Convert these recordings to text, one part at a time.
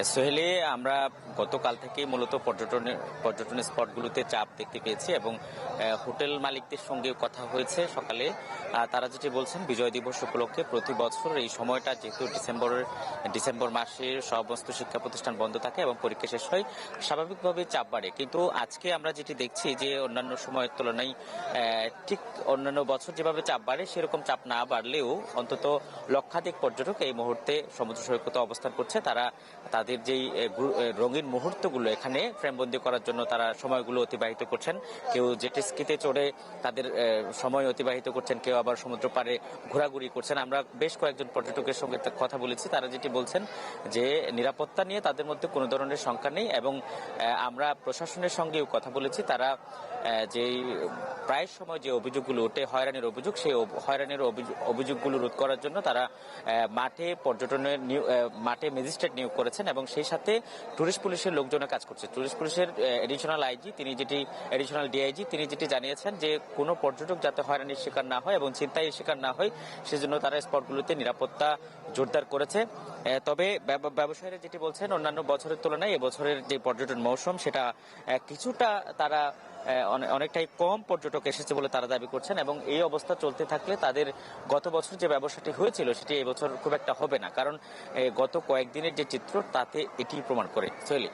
সোহেলে আমরা গতকাল থেকেই মূলত পর্যটন স্পটগুলোতে চাপ দেখতে পেয়েছি এবং হোটেল মালিকদের সঙ্গে কথা হয়েছে সকালে। তারা যেটি বলছেন, বিজয় দিবস উপলক্ষে প্রতি বছর এই সময়টা যেহেতু ডিসেম্বর মাসের সমস্ত শিক্ষা প্রতিষ্ঠান বন্ধ থাকে এবং পরীক্ষা শেষ হয়, স্বাভাবিকভাবে চাপ বাড়ে। কিন্তু আজকে আমরা যেটি দেখছি যে অন্যান্য সময়ের তুলনায় ঠিক অন্যান্য বছর যেভাবে চাপ বাড়ে সেরকম চাপ না বাড়লেও অন্তত লক্ষাধিক পর্যটক এই মুহূর্তে সমুদ্র সৈকতে অবস্থান করছে। তারা তাদের যেই রঙিন মুহূর্তগুলো এখানে ফ্রেমবন্দি করার জন্য তারা সময়গুলো অতিবাহিত করছেন। কেউ জেটি স্কিতে চড়ে তাদের সময় অতিবাহিত করছেন, কেউ আবার সমুদ্র পাড়ে ঘোরাঘুরি করছেন। আমরা বেশ কয়েকজন পর্যটকের সঙ্গে কথা বলেছি, তারা যেটি বলছেন যে নিরাপত্তা নিয়ে তাদের মধ্যে কোনো ধরনের শঙ্কা নেই এবং আমরা প্রশাসনের সঙ্গেও কথা বলেছি। তারা যেই প্রায় সময় যে অভিযোগগুলো ওঠে হয়রানির অভিযোগ, সেই হয়রানির অভিযোগগুলো রোধ করার জন্য তারা মাঠে ম্যাজিস্ট্রেট নিয়োগ করেছেন এবং সেই সাথে টুরিস্ট পুলিশের লোকজনের কাজ করছে। টুরিস্ট পুলিশের এডিশনাল ডিআইজি তিনি যেটি জানিয়েছেন যে কোনো পর্যটক যাতে হয়রানির শিকার না হয় এবং ছিনতাইয়ের শিকার না হয় সেজন্য তারা স্পটগুলোতে নিরাপত্তা জোরদার করেছে। তবে ব্যবসায়ীরা যেটি বলছেন, অন্যান্য বছরের তুলনায় এবছরের যে পর্যটন মৌসুম সেটা কিছুটা তারা অনেকটাই কম পর্যটক এসেছে বলে তারা দাবি করছেন এবং এই অবস্থা চলতে থাকলে তাদের গত বছর যে ব্যবসাটি হয়েছিল সেটি এবছর খুব একটা হবে না, কারণ গত কয়েকদিনের যে চিত্র তাতে এটি প্রমাণ করে। সোহেলি।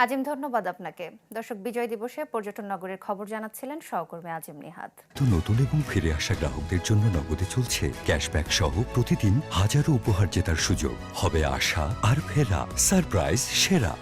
আজিম, ধন্যবাদ আপনাকে। দর্শক, বিজয় দিবসে পর্যটন নগরের খবর জানাচ্ছিলেন সহকর্মী আজিম নিহাদ। তো নতুন এবং ফিরে আসা গ্রাহকদের জন্য নগদে চলছে ক্যাশব্যাক সহ প্রতিদিন হাজারো উপহার জেতার সুযোগ। হবে আশা আর ফেরা, সারপ্রাইজ সেরা।